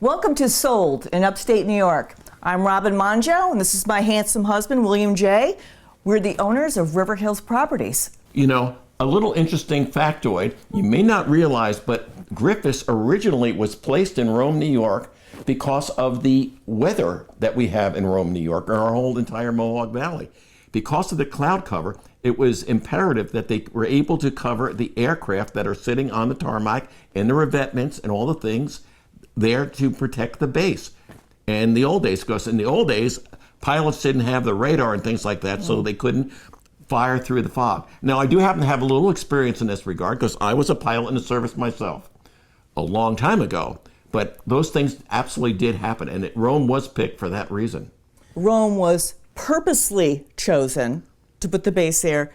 Welcome to Sold in Upstate New York. I'm Robin Monjo, and this is my handsome husband, William J. We're the owners of River Hills Properties. You know, a little interesting factoid, you may not realize, but Griffiths originally was placed in Rome, New York because of the weather that we have in Rome, New York, or our whole entire Mohawk Valley. Because of the cloud cover, it was imperative that they were able to cover the aircraft that are sitting on the tarmac and the revetments and all the things there to protect the base. And the old days, because in the old days, pilots didn't have the radar and things like that, so they couldn't fire through the fog. Now, I do happen to have a little experience in this regard because I was a pilot in the service myself a long time ago. But those things absolutely did happen, and Rome was picked for that reason. Rome was purposely chosen to put the base there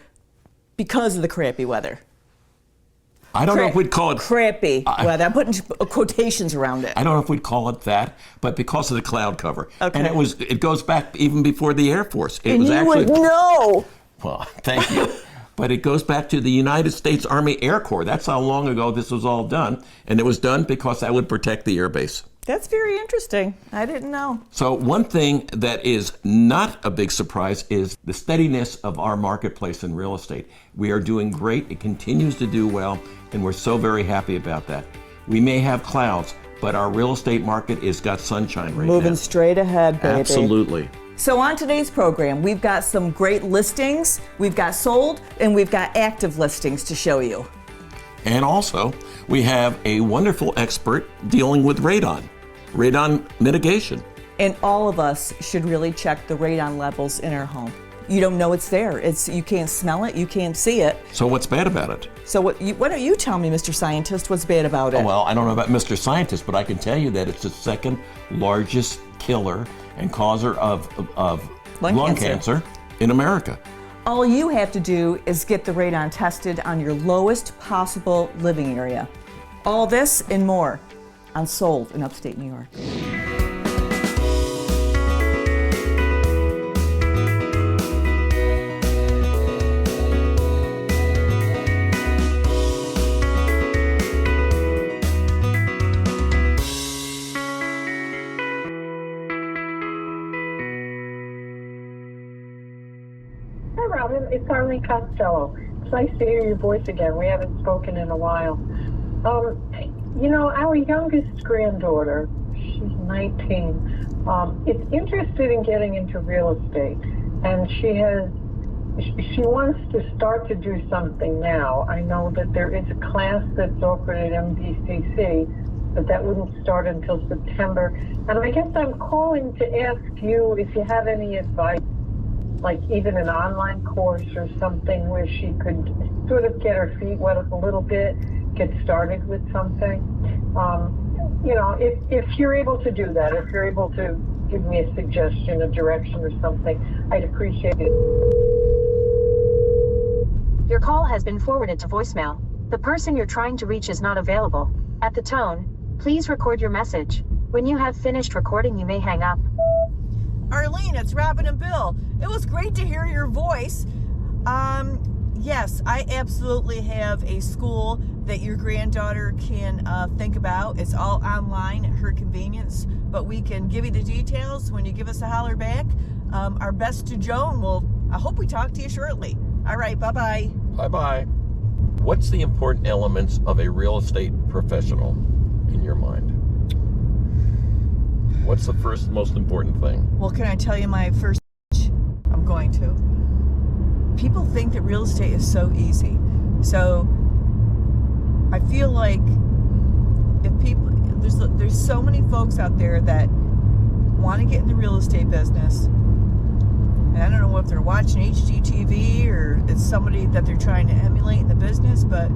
because of the crappy weather. I don't know if we'd call it crappy weather. I'm putting quotations around it. I don't know if we'd call it that, but because of the cloud cover. Okay. And it goes back even before the Air Force. And you would know. Well, thank you. But it goes back to the United States Army Air Corps. That's how long ago this was all done. And it was done because that would protect the air base. That's very interesting. I didn't know. So one thing that is not a big surprise is the steadiness of our marketplace in real estate. We are doing great. It continues to do well, and we're so very happy about that. We may have clouds, but our real estate market has got sunshine right now. Moving straight ahead, baby. Absolutely. So on today's program, we've got some great listings, we've got sold, and we've got active listings to show you. And also, we have a wonderful expert dealing with radon mitigation. And all of us should really check the radon levels in our home. You don't know it's there. You can't smell it, you can't see it. So what's bad about it? So why don't you tell me, Mr. Scientist, what's bad about it? Well, I don't know about Mr. Scientist, but I can tell you that it's the second largest killer and causer of lung cancer in America. All you have to do is get the radon tested on your lowest possible living area. All this and more on Sold in Upstate New York. Hi, Robin. It's Arlene Costello. It's nice to hear your voice again. We haven't spoken in a while. You know, our youngest granddaughter, she's 19, is interested in getting into real estate, and she wants to start to do something now. I know that there is a class that's offered at MDCC, but that wouldn't start until September. And I guess I'm calling to ask you if you have any advice, like even an online course or something where she could sort of get her feet wet a little bit, get started with something. You know, if you're able to do that, if you're able to give me a suggestion, a direction or something, I'd appreciate it. Your call has been forwarded to voicemail. The person you're trying to reach is not available. At the tone, please record your message. When you have finished recording, you may hang up. Arlene, it's Robin and Bill. It was great to hear your voice. Yes, I absolutely have a school that your granddaughter can think about. It's all online at her convenience, but we can give you the details when you give us a holler back. Our best to Joe, and I hope we talk to you shortly. All right, bye-bye. Bye-bye. What's the important elements of a real estate professional in your mind? What's the first most important thing? Well, can I tell you my first? I'm going to. People think that real estate is so easy. So I feel like if people, there's so many folks out there that want to get in the real estate business. And I don't know if they're watching HGTV or it's somebody that they're trying to emulate in the business, but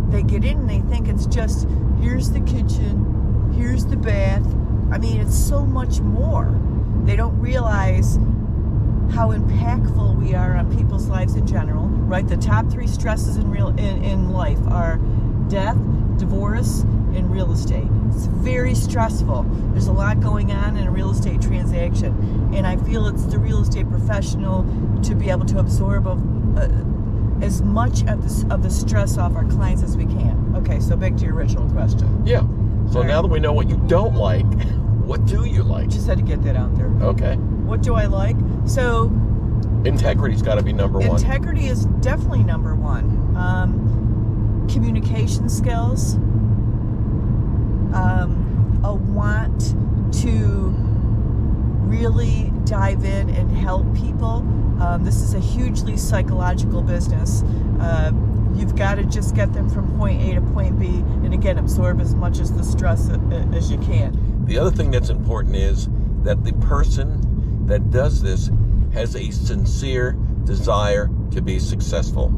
they get in and they think it's just, here's the kitchen, here's the bath. I mean, it's so much more. They don't realize how impactful we are on people's lives in general, right? The top three stresses in life are death, divorce, and real estate. It's very stressful. There's a lot going on in a real estate transaction, and I feel it's the real estate professional to be able to absorb as much of the stress off our clients as we can. Okay, so back to your original question. Yeah. So now that we know what you don't like, what do you like? Just had to get that out there. Okay. What do I like? So Integrity's got to be number one. integrity is definitely number one. Communication skills. A want to really dive in and help people. This is a hugely psychological business. You've got to just get them from point A to point B, and again, absorb as much as the stress as you can. The other thing that's important is that the person that does this has a sincere desire to be successful,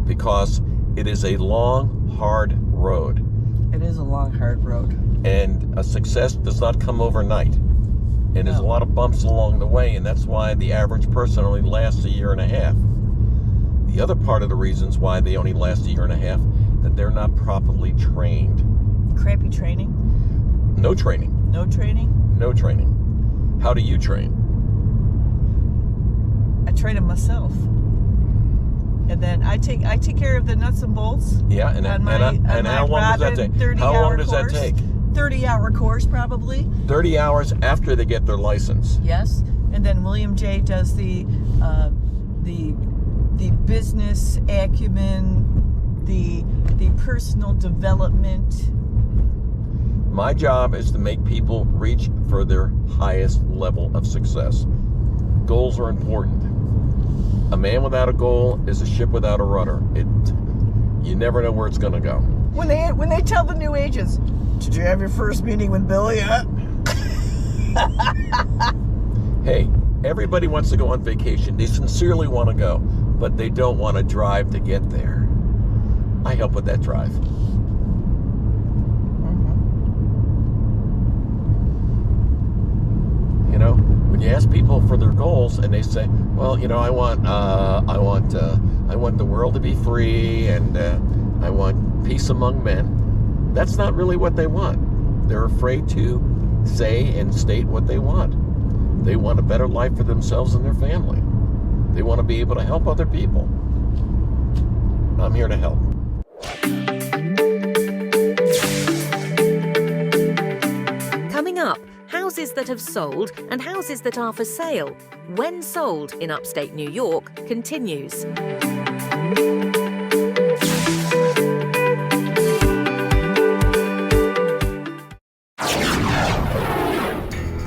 because it is a long, hard road. It is a long, hard road. And a success does not come overnight. And there's a lot of bumps along the way, and that's why the average person only lasts a year and a half. The other part of the reasons why they only last a year and a half, that they're not properly trained. Crappy training? No training. No training? No training. How do you train? I train them myself. And then I take care of the nuts and bolts. Yeah, and how long does that take? How long does that take? 30-hour course, probably. 30 hours after they get their license. Yes, and then William J. does the business acumen, the personal development. My job is to make people reach for their highest level of success. Goals are important. A man without a goal is a ship without a rudder. You never know where it's going to go. When they tell the new ages, did you have your first meeting with Bill yet? Hey, everybody wants to go on vacation. They sincerely want to go, but they don't want to drive to get there. I help with that drive. You know, when you ask people for their goals and they say, well, you know, I want the world to be free, and I want peace among men. That's not really what they want. They're afraid to say and state what they want. They want a better life for themselves and their family. They want to be able to help other people. I'm here to help. Coming up, houses that have sold and houses that are for sale. When sold in upstate New York continues.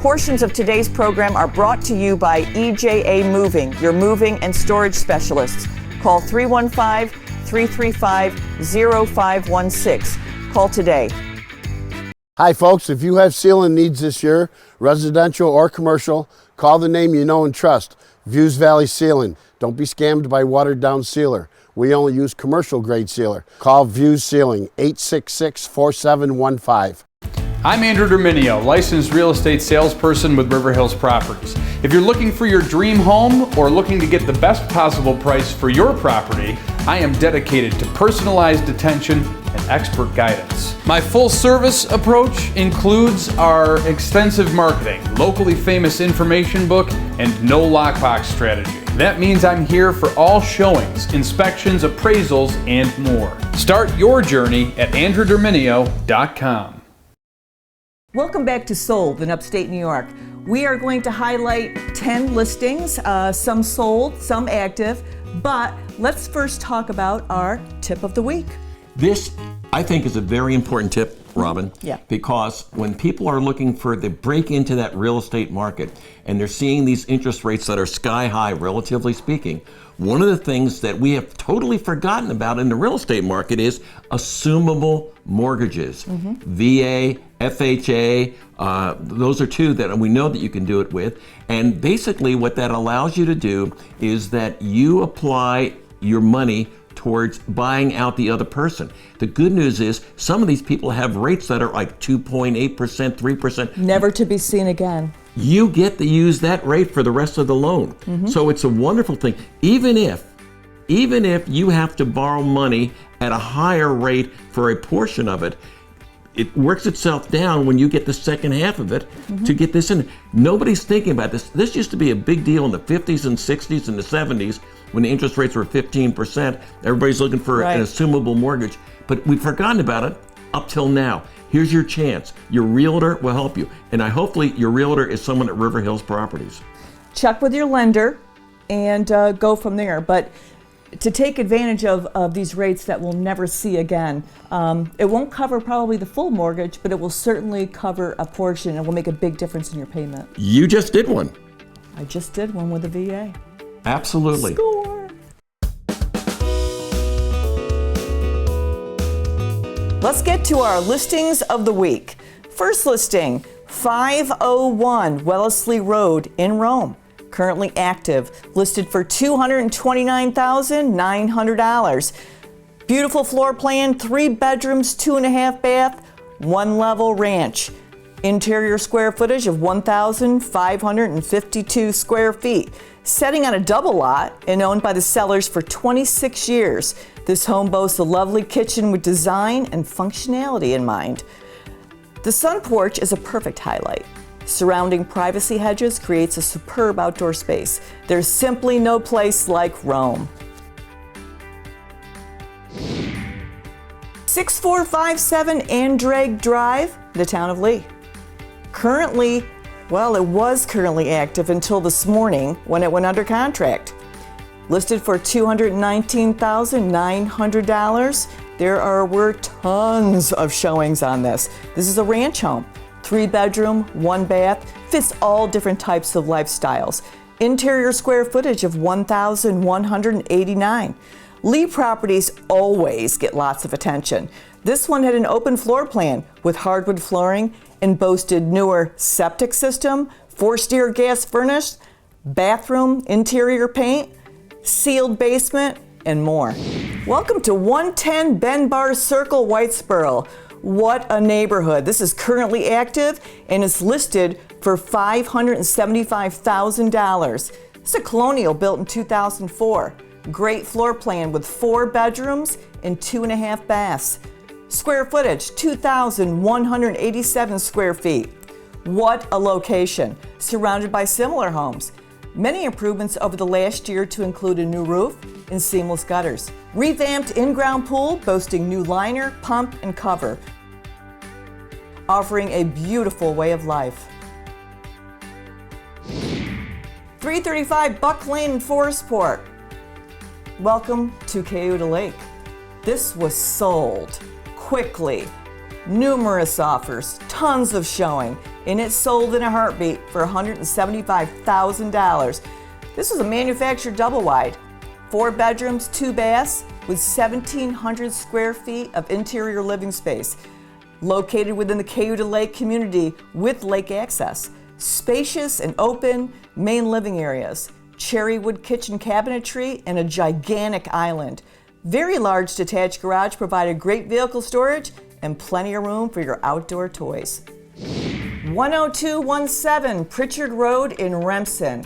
Portions of today's program are brought to you by EJA Moving, your moving and storage specialists. Call 315-335-0516. Call today. Hi folks, if you have sealing needs this year, residential or commercial, call the name you know and trust, Views Valley Sealing. Don't be scammed by watered down sealer. We only use commercial grade sealer. Call Views Sealing, 866-4715. I'm Andrew Derminio, licensed real estate salesperson with River Hills Properties. If you're looking for your dream home or looking to get the best possible price for your property, I am dedicated to personalized attention and expert guidance. My full service approach includes our extensive marketing, locally famous information book, and no lockbox strategy. That means I'm here for all showings, inspections, appraisals, and more. Start your journey at andrewderminio.com. Welcome back to Sold in Upstate New York. We are going to highlight 10 listings, some sold, some active, but let's first talk about our tip of the week. This, I think, is a very important tip, Robin. Yeah. Because when people are looking for the break into that real estate market and they're seeing these interest rates that are sky high, relatively speaking, one of the things that we have totally forgotten about in the real estate market is assumable mortgages. VA, FHA, those are two that we know that you can do it with. And basically what that allows you to do is that you apply your money towards buying out the other person. The good news is some of these people have rates that are like 2.8%, 3%. Never to be seen again. You get to use that rate for the rest of the loan. So it's a wonderful thing. Even if you have to borrow money at a higher rate for a portion of it, it works itself down when you get the second half of it to get this in. Nobody's thinking about this. This used to be a big deal in the 50s and 60s and the 70s when the interest rates were 15%. Everybody's looking for an assumable mortgage. But we've forgotten about it. up till now. Here's your chance. Your realtor will help you. And hopefully your realtor is someone at River Hills Properties. Check with your lender and go from there. But to take advantage of these rates that we'll never see again, it won't cover probably the full mortgage, but it will certainly cover a portion and will make a big difference in your payment. You just did one. I just did one with a VA. Absolutely. Score! Let's get to our listings of the week. First listing, 501 Wellesley Road in Rome. Currently active, listed for $229,900. Beautiful floor plan, 3 bedrooms, 2.5 bath, 1 level ranch. Interior square footage of 1,552 square feet. Setting on a double lot and owned by the sellers for 26 years. This home boasts a lovely kitchen with design and functionality in mind. The sun porch is a perfect highlight. Surrounding privacy hedges creates a superb outdoor space. There's simply no place like Rome. 6457 Andrade Drive, the town of Lee. Currently, well, it was currently active until this morning when it went under contract. Listed for $219,900. There were tons of showings on this. This is a ranch home. 3 bedroom, 1 bath, fits all different types of lifestyles. Interior square footage of 1,189. Lee properties always get lots of attention. This one had an open floor plan with hardwood flooring and boasted newer septic system, forced-air gas furnace, bathroom, interior paint, sealed basement, and more. Welcome to 110 Ben Bar Circle, Whitesboro. What a neighborhood. This is currently active and is listed for $575,000. It's a colonial built in 2004. Great floor plan with 4 bedrooms and 2.5 baths. Square footage, 2,187 square feet. What a location, surrounded by similar homes. Many improvements over the last year to include a new roof and seamless gutters. Revamped in-ground pool boasting new liner, pump, and cover, offering a beautiful way of life. 335 Buck Lane in Forestport. Welcome to Cayuga Lake. This was sold quickly. Numerous offers, tons of showing, and it sold in a heartbeat for $175,000. This was a manufactured double wide, 4 bedrooms, 2 baths, with 1,700 square feet of interior living space. Located within the Cayuga Lake community with lake access. Spacious and open main living areas, cherry wood kitchen cabinetry, and a gigantic island. Very large detached garage provided great vehicle storage and plenty of room for your outdoor toys. 10217 Pritchard Road in Remsen,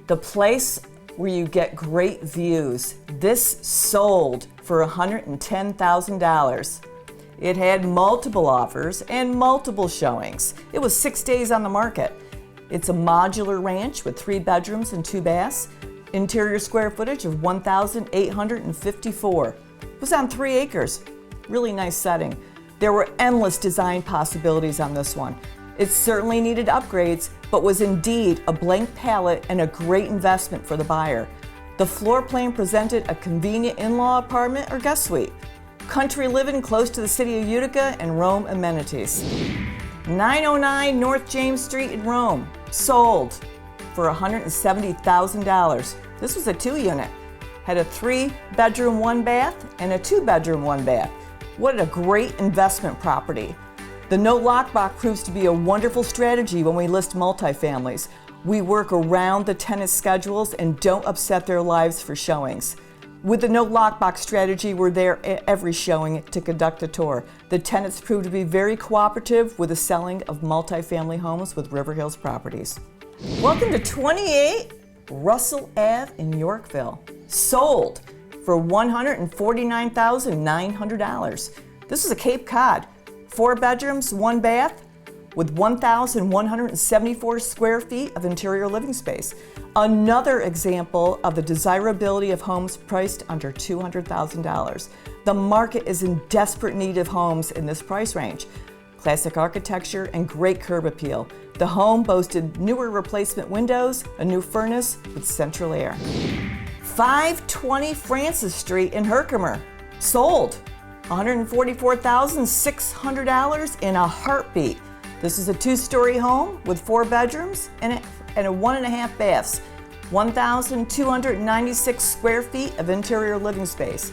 the place where you get great views. This sold for $110,000. It had multiple offers and multiple showings. It was 6 days on the market. It's a modular ranch with 3 bedrooms and 2 baths. Interior square footage of 1,854. It was on 3 acres. Really nice setting. There were endless design possibilities on this one. It certainly needed upgrades, but was indeed a blank palette and a great investment for the buyer. The floor plan presented a convenient in-law apartment or guest suite. Country living close to the city of Utica and Rome amenities. 909 North James Street in Rome, sold for $170,000. This was a 2-unit. Had a 3 bedroom, 1 bath and a 2 bedroom, 1 bath. What a great investment property. The no lockbox proves to be a wonderful strategy when we list multifamilies. We work around the tenant schedules and don't upset their lives for showings. With the no lockbox strategy, we're there at every showing to conduct a tour. The tenants prove to be very cooperative with the selling of multifamily homes with River Hills Properties. Welcome to 28 Russell Ave in Yorkville. Sold for $149,900. This is a Cape Cod, 4 bedrooms, 1 bath, with 1,174 square feet of interior living space. Another example of the desirability of homes priced under $200,000. The market is in desperate need of homes in this price range. Classic architecture and great curb appeal. The home boasted newer replacement windows, a new furnace with central air. 520 Francis Street in Herkimer. Sold. $144,600 in a heartbeat. This is a 2-story home with 4 bedrooms and a 1.5 baths. 1,296 square feet of interior living space.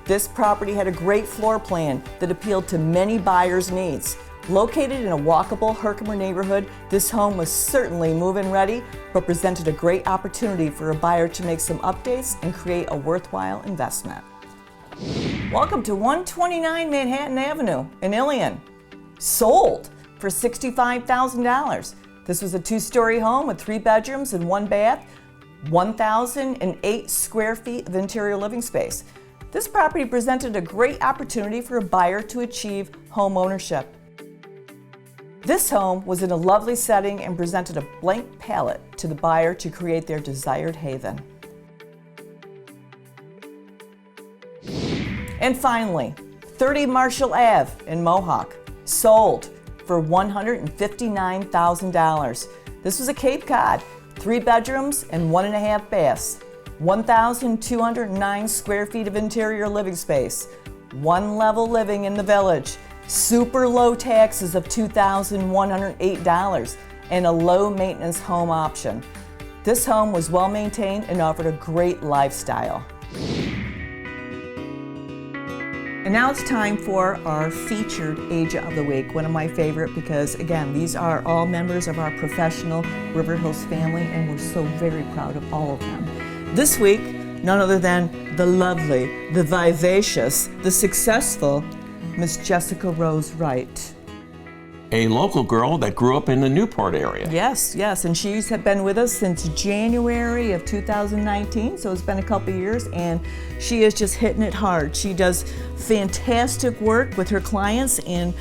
This property had a great floor plan that appealed to many buyers' needs. Located in a walkable Herkimer neighborhood, this home was certainly move-in ready, but presented a great opportunity for a buyer to make some updates and create a worthwhile investment. Welcome to 129 Manhattan Avenue in Ilion. Sold for $65,000. This was a 2-story home with 3 bedrooms and 1 bath, 1,008 square feet of interior living space. This property presented a great opportunity for a buyer to achieve home ownership. This home was in a lovely setting and presented a blank palette to the buyer to create their desired haven. And finally, 30 Marshall Ave in Mohawk, sold for $159,000. This was a Cape Cod, 3 bedrooms and 1.5 baths, 1,209 square feet of interior living space, 1 level living in the village, super low taxes of $2,108, and a low maintenance home option. This home was well maintained and offered a great lifestyle. And now it's time for our featured agent of the week, one of my favorite because, again, these are all members of our professional River Hills family, and we're so very proud of all of them. This week, none other than the lovely, the vivacious, the successful Miss Jessica Rose Wright. A local girl that grew up in the Newport area. Yes, and she's been with us since January of 2019, so it's been a couple years, and she is just hitting it hard. She does fantastic work with her clients, and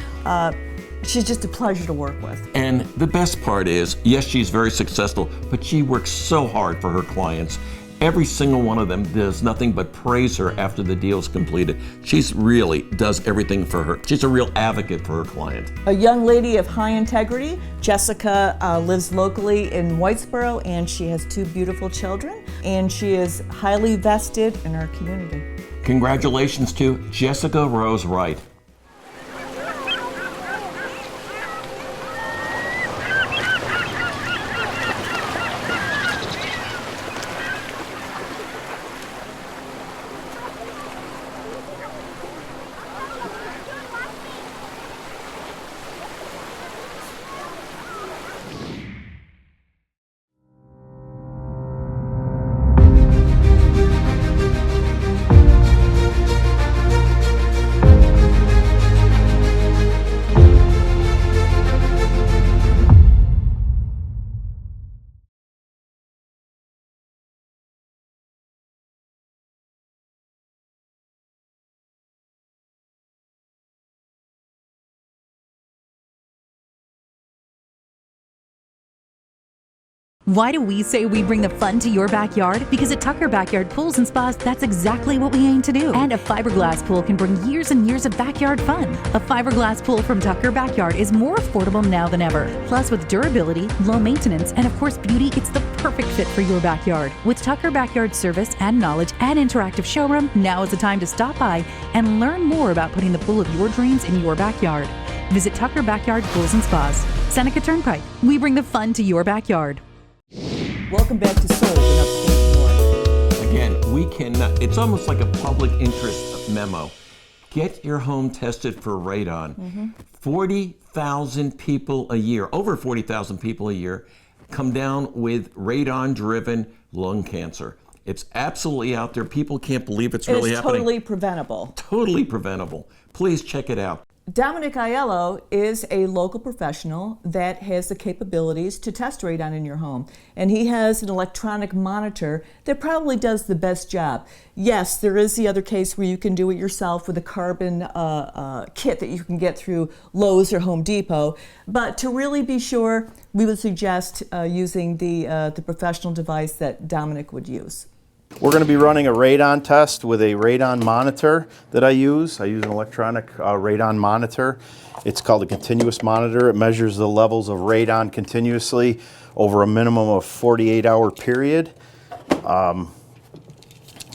she's just a pleasure to work with. And the best part is, yes, she's very successful, but she works so hard for her clients. Every single one of them does nothing but praise her after the deal's completed. She's really does everything for her. She's a real advocate for her client. A young lady of high integrity. Jessica lives locally in Whitesboro, and she has 2 beautiful children, and she is highly vested in our community. Congratulations to Jessica Rose Wright. Why do we say we bring the fun to your backyard? Because at Tucker Backyard Pools and Spas, that's exactly what we aim to do. And a fiberglass pool can bring years and years of backyard fun. A fiberglass pool from Tucker Backyard is more affordable now than ever. Plus, with durability, low maintenance, and of course beauty, it's the perfect fit for your backyard. With Tucker Backyard service and knowledge and interactive showroom, now is the time to stop by and learn more about putting the pool of your dreams in your backyard. Visit Tucker Backyard Pools and Spas. Seneca Turnpike. We bring the fun to your backyard. Welcome back to Soul in Upstate NY. Again, we cannot, it's almost like a public interest memo. Get your home tested for radon. 40,000 people a year, over 40,000 people a year, come down with radon-driven lung cancer. It's absolutely out there. People can't believe it's really happening. It's totally preventable. Totally preventable. Please check it out. Dominic Aiello is a local professional that has the capabilities to test radon in your home. And he has an electronic monitor that probably does the best job. Yes, there is the other case where you can do it yourself with a carbon kit that you can get through Lowe's or Home Depot. But to really be sure, we would suggest using the professional device that Dominic would use. We're going to be running a radon test with a radon monitor that I use. I use an electronic radon monitor. It's called a continuous monitor. It measures the levels of radon continuously over a minimum of 48-hour period,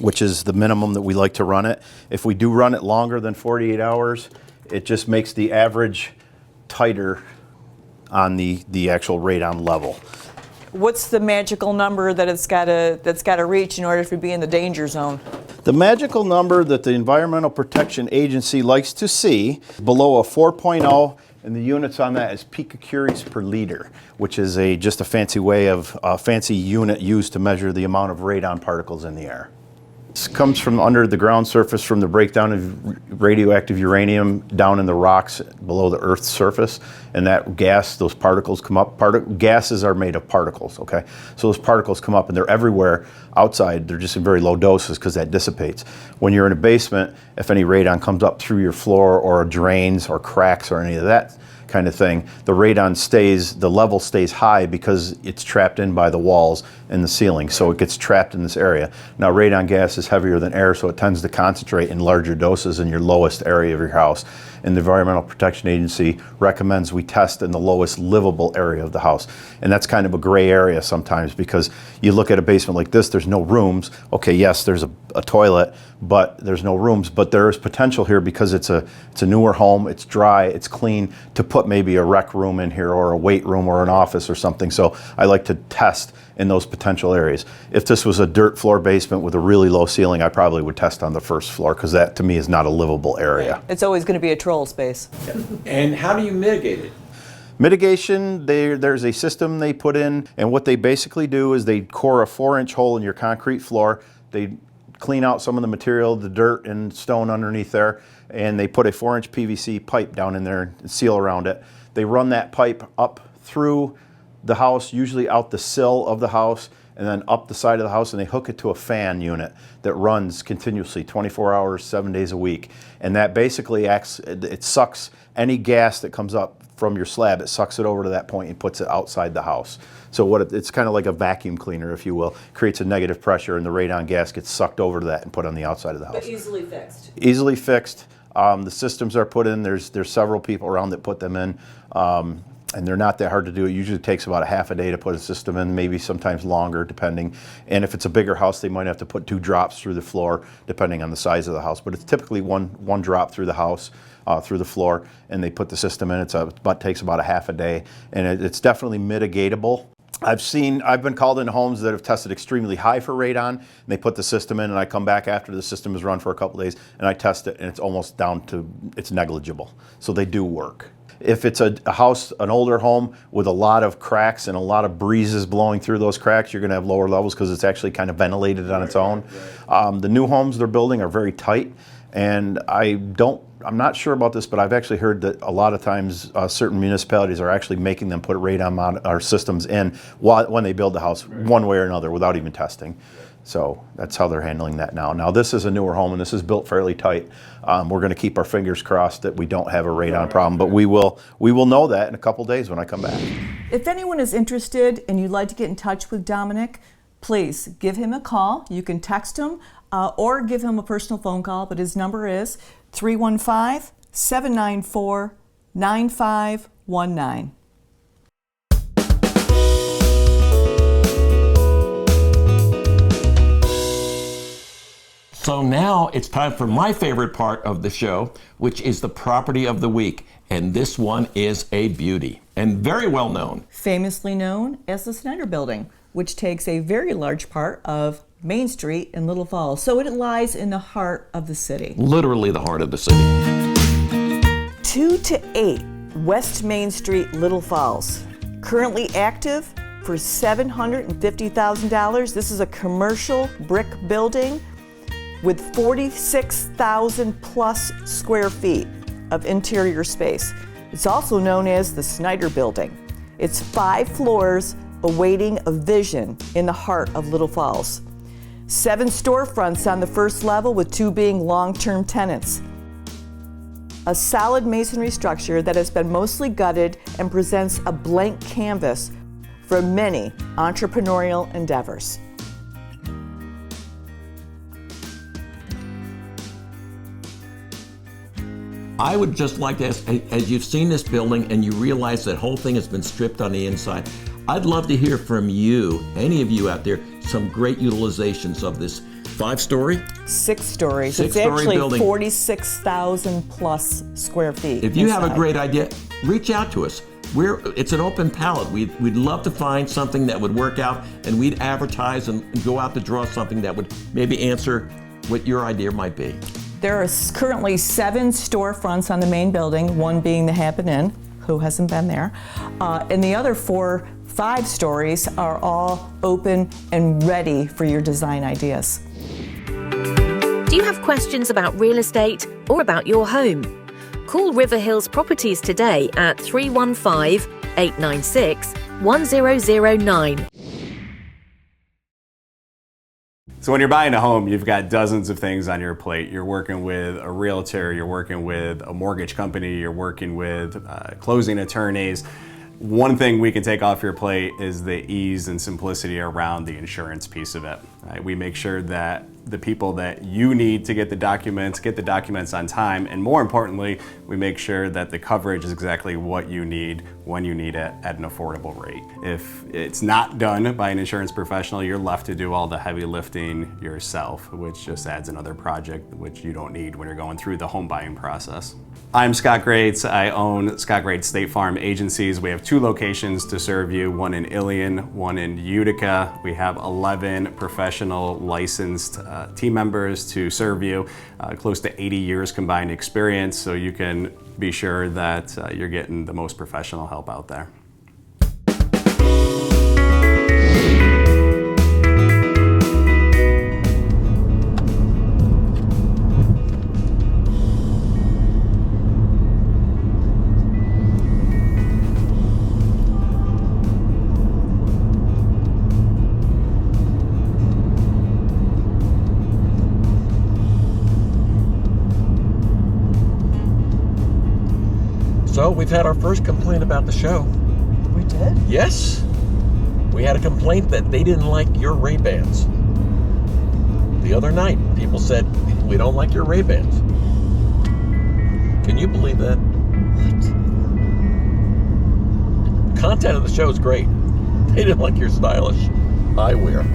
which is the minimum that we like to run it. If we do run it longer than 48 hours, it just makes the average tighter on the actual radon level. What's the magical number that it's got to reach in order to be in the danger zone? The magical number that the Environmental Protection Agency likes to see below a 4.0, and the units on that is picocuries per liter, which is just a fancy way of a fancy unit used to measure the amount of radon particles in the air. This comes from under the ground surface from the breakdown of radioactive uranium down in the rocks below the Earth's surface, and that gas, those particles come up. Gases are made of particles, okay? So those particles come up and they're everywhere outside. They're just in very low doses because that dissipates. When you're in a basement, if any radon comes up through your floor or drains or cracks or any of that kind of thing, the level stays high because it's trapped in by the walls and the ceiling, so it gets trapped in this area. Now radon gas is heavier than air, so it tends to concentrate in larger doses in your lowest area of your house. And the Environmental Protection Agency recommends we test in the lowest livable area of the house. And that's kind of a gray area sometimes, because you look at a basement like this, there's no rooms. Okay, yes, there's a toilet, but there's no rooms. But there is potential here because it's a newer home, it's dry, it's clean, to put maybe a rec room in here or a weight room or an office or something. So I like to test in those potential areas. If this was a dirt floor basement with a really low ceiling, I probably would test on the first floor, because that to me is not a livable area. It's always going to be a troll space. And how do you mitigate it? Mitigation, there's a system they put in, and what they basically do is they core a 4-inch hole in your concrete floor. They clean out some of the material, the dirt and stone underneath there, and they put a 4-inch PVC pipe down in there and seal around it. They run that pipe up through the house, usually out the sill of the house, and then up the side of the house, and they hook it to a fan unit that runs continuously 24 hours, 7 days a week. And that basically it sucks any gas that comes up from your slab, it sucks it over to that point and puts it outside the house. So it's kind of like a vacuum cleaner, if you will, creates a negative pressure, and the radon gas gets sucked over to that and put on the outside of the house. But easily fixed. Easily fixed. The systems are put in. There's several people around that put them in. And they're not that hard to do. It usually takes about a half a day to put a system in, maybe sometimes longer, depending. And if it's a bigger house, they might have to put 2 drops through the floor, depending on the size of the house. But it's typically one drop through the house, through the floor, and they put the system in. It takes about a half a day, and it's definitely mitigatable. I've been called into homes that have tested extremely high for radon, and they put the system in, and I come back after the system is run for a couple days, and I test it, and it's almost down to, it's negligible. So they do work. If it's a house, an older home with a lot of cracks and a lot of breezes blowing through those cracks, you're going to have lower levels because it's actually kind of ventilated on its own. The new homes they're building are very tight, and I'm not sure about this, but I've actually heard that a lot of times certain municipalities are actually making them put radon systems in when they build the house, one way or another, without even testing. So that's how they're handling that now. Now this is a newer home, and this is built fairly tight. We're going to keep our fingers crossed that we don't have a radon problem, but we will know that in a couple days when I come back. If anyone is interested and you'd like to get in touch with Dominic, please give him a call. You can text him or give him a personal phone call, but his number is 315-794-9519. So now it's time for my favorite part of the show, which is the property of the week. And this one is a beauty and very well known. Famously known as the Snyder Building, which takes a very large part of Main Street in Little Falls. So it lies in the heart of the city. Literally the heart of the city. 2 to 8 West Main Street, Little Falls. Currently active for $750,000. This is a commercial brick building with 46,000 plus square feet of interior space. It's also known as the Snyder Building. It's 5 floors awaiting a vision in the heart of Little Falls. 7 storefronts on the first level, with 2 being long-term tenants. A solid masonry structure that has been mostly gutted and presents a blank canvas for many entrepreneurial endeavors. I would just like to ask, as you've seen this building and you realize that whole thing has been stripped on the inside, I'd love to hear from you, any of you out there, some great utilizations of this 5-story? 6 stories. It's Six-story actually building. 46,000 plus square feet. If you have a inside. great idea, reach out to us. It's an open palette. We'd love to find something that would work out, and we'd advertise and go out to draw something that would maybe answer what your idea might be. There are currently 7 storefronts on the main building, one being the Hampton Inn, who hasn't been there, and the other 5 stories are all open and ready for your design ideas. Do you have questions about real estate or about your home? Call River Hills Properties today at 315-896-1009. So when you're buying a home, you've got dozens of things on your plate. You're working with a realtor, you're working with a mortgage company, you're working with closing attorneys. One thing we can take off your plate is the ease and simplicity around the insurance piece of it. Right? We make sure that the people that you need to get the documents on time, and more importantly, we make sure that the coverage is exactly what you need when you need it at an affordable rate. If it's not done by an insurance professional, you're left to do all the heavy lifting yourself, which just adds another project which you don't need when you're going through the home buying process. I'm Scott Grates. I own Scott Grates State Farm Agencies. We have 2 locations to serve you, one in Ilion, one in Utica. We have 11 professional licensed team members to serve you, close to 80 years combined experience, so you can be sure that you're getting the most professional help out there. So we've had our first complaint about the show. We did? Yes. We had a complaint that they didn't like your Ray-Bans. The other night, people said, we don't like your Ray-Bans. Can you believe that? What? The content of the show is great. They didn't like your stylish eyewear.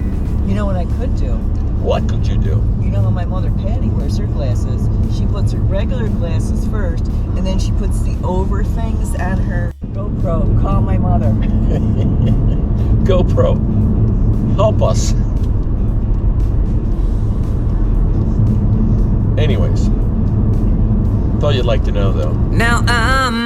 You know what I could do? What could you do? You know how my mother Patty wears her glasses? She puts her regular glasses first, and then she puts the over things on her GoPro. Call my mother. GoPro, help us. Anyways, thought you'd like to know though. Now I'm